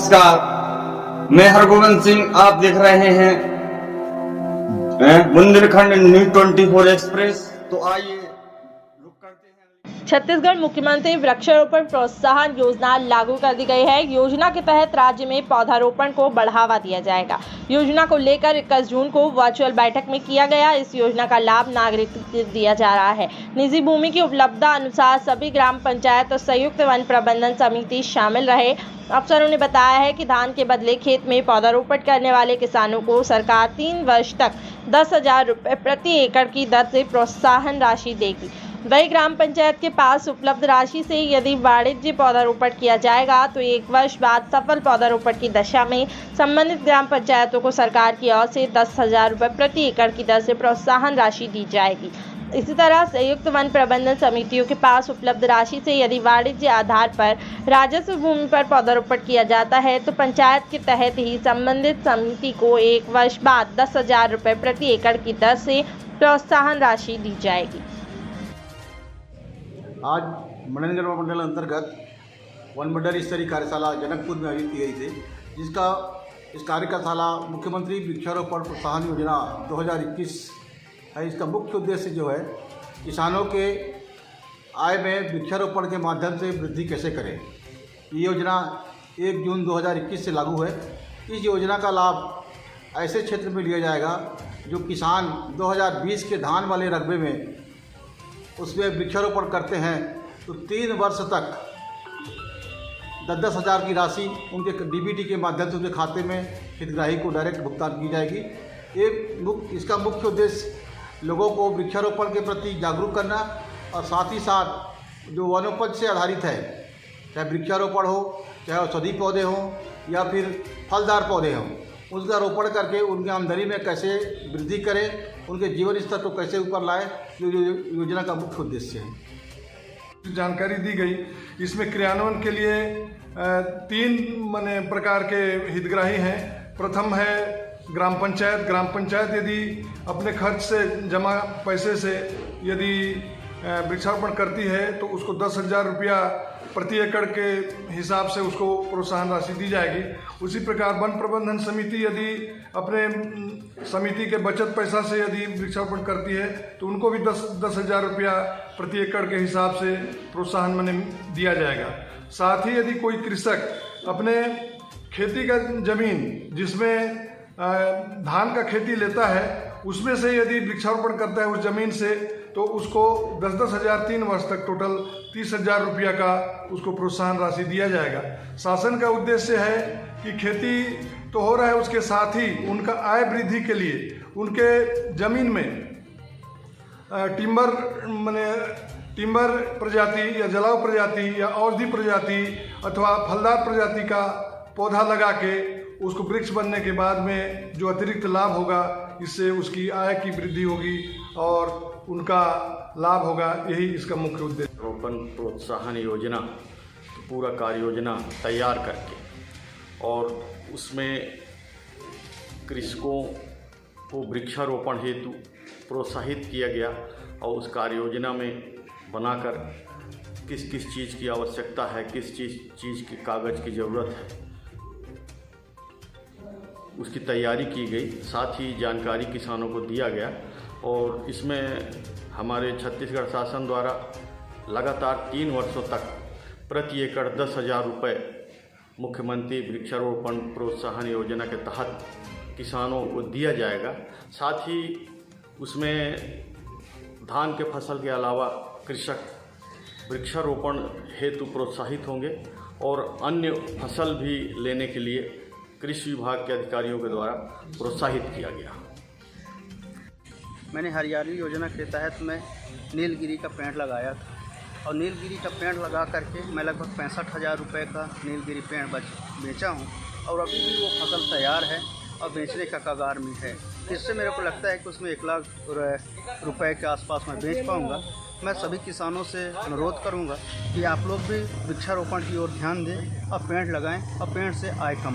नमस्कार, मैं हरगोविंद सिंह। आप देख रहे हैं बुंदेलखंड न्यूज 24 एक्सप्रेस। तो आइए रुक करते हैं। छत्तीसगढ़ मुख्यमंत्री वृक्षारोपण प्रोत्साहन योजना लागू कर दी गई है। योजना के तहत राज्य में पौधारोपण को बढ़ावा दिया जाएगा। योजना को लेकर 21 जून को वर्चुअल बैठक में किया गया। इस योजना का लाभ नागरिक को दिया जा रहा है। निजी भूमि की उपलब्धता अनुसार सभी ग्राम पंचायत और संयुक्त वन प्रबंधन समिति शामिल रहे। अफसरों ने बताया है कि धान के बदले खेत में पौधारोपण करने वाले किसानों को सरकार 3 वर्ष तक 10,000 रुपये प्रति एकड़ की दर से प्रोत्साहन राशि देगी। वही ग्राम पंचायत के पास उपलब्ध राशि से यदि वाणिज्य पौधारोपण किया जाएगा तो 1 वर्ष बाद सफल पौधारोपण की दशा में संबंधित ग्राम पंचायतों को सरकार की ओर से 10,000 रुपये प्रति एकड़ की दर से प्रोत्साहन राशि दी जाएगी। इसी तरह संयुक्त वन प्रबंधन समितियों के पास उपलब्ध राशि से यदि वाणिज्य आधार पर राजस्व भूमि पर पौधारोपण किया जाता है तो पंचायत के तहत ही संबंधित समिति को 1 वर्ष बाद 10,000 रुपये प्रति एकड़ की दर से प्रोत्साहन राशि दी जाएगी। आज मंडल मंडल अंतर्गत वन मंडल स्तरीय कार्यशाला जनकपुर में आयोजित की गई थी, जिसका इस कार्यशाला मुख्यमंत्री वृक्षारोपण प्रोत्साहन योजना 2021 है। इसका मुख्य उद्देश्य जो है किसानों के आय में वृक्षारोपण के माध्यम से वृद्धि कैसे करें। ये योजना 1 जून 2021 से लागू है। इस योजना का लाभ ऐसे क्षेत्र में लिया जाएगा जो किसान 2020 के धान वाले रकबे में उसमें वृक्षारोपण करते हैं तो 3 वर्ष तक 10,000 की राशि उनके डीबीटी के माध्यम से उनके खाते में हितग्राही को डायरेक्ट भुगतान की जाएगी। इसका मुख्य उद्देश्य लोगों को वृक्षारोपण के प्रति जागरूक करना और साथ ही साथ जो वनोपज से आधारित है, चाहे वृक्षारोपण हो, चाहे औषधि पौधे हों या फिर फलदार पौधे हों, उसका रोपण करके उनकी आमदनी में कैसे वृद्धि करें, उनके जीवन स्तर को कैसे ऊपर लाएं, जो योजना का मुख्य उद्देश्य है। जानकारी दी गई। इसमें क्रियान्वयन के लिए 3 प्रकार के हितग्राही हैं। प्रथम है ग्राम पंचायत। ग्राम पंचायत यदि अपने खर्च से जमा पैसे से यदि वृक्षारोपण करती है तो उसको 10,000 रुपया प्रति एकड़ के हिसाब से उसको प्रोत्साहन राशि दी जाएगी। उसी प्रकार वन प्रबंधन समिति यदि अपने समिति के बचत पैसा से यदि वृक्षारोपण करती है तो उनको भी 10,000 रुपया प्रति एकड़ के हिसाब से प्रोत्साहन दिया जाएगा। साथ ही यदि कोई कृषक अपने खेती का जमीन जिसमें धान का खेती लेता है उसमें से यदि वृक्षारोपण करता है उस जमीन से तो उसको 10,000 3 वर्ष तक टोटल 30,000 रुपया का उसको प्रोत्साहन राशि दिया जाएगा। शासन का उद्देश्य है कि खेती तो हो रहा है, उसके साथ ही उनका आय वृद्धि के लिए उनके ज़मीन में टिम्बर प्रजाति या जलाऊ प्रजाति या औषधि प्रजाति अथवा फलदार प्रजाति का पौधा लगा के उसको वृक्ष बनने के बाद में जो अतिरिक्त लाभ होगा, इससे उसकी आय की वृद्धि होगी और उनका लाभ होगा। यही इसका मुख्य उद्देश्य। रोपण प्रोत्साहन योजना पूरा कार्य योजना तैयार करके और उसमें कृषकों को वृक्षारोपण हेतु प्रोत्साहित किया गया और उस कार्य योजना में बनाकर किस किस चीज़ की आवश्यकता है, किस चीज़ की कागज़ की ज़रूरत है, उसकी तैयारी की गई। साथ ही जानकारी किसानों को दिया गया और इसमें हमारे छत्तीसगढ़ शासन द्वारा लगातार 3 वर्षों तक प्रति एकड़ 10,000 रुपये मुख्यमंत्री वृक्षारोपण प्रोत्साहन योजना के तहत किसानों को दिया जाएगा। साथ ही उसमें धान के फसल के अलावा कृषक वृक्षारोपण हेतु प्रोत्साहित होंगे और अन्य फसल भी लेने के लिए कृषि विभाग के अधिकारियों के द्वारा प्रोत्साहित किया गया। मैंने हरियाली योजना के तहत में नीलगिरी का पेड़ लगाया था और नीलगिरी का पेड़ लगा करके मैं लगभग 65,000 रुपये का नीलगिरी पेड़ बेचा हूँ और अभी भी वो फसल तैयार है और बेचने का कगार में है। इससे मेरे को लगता है कि उसमें 1 लाख रुपए के आसपास मैं बेच पाऊँगा। मैं सभी किसानों से अनुरोध करूँगा कि आप लोग भी वृक्षारोपण की ओर ध्यान दें और पेड़ लगाएं और पेड़ से आय कमाएं।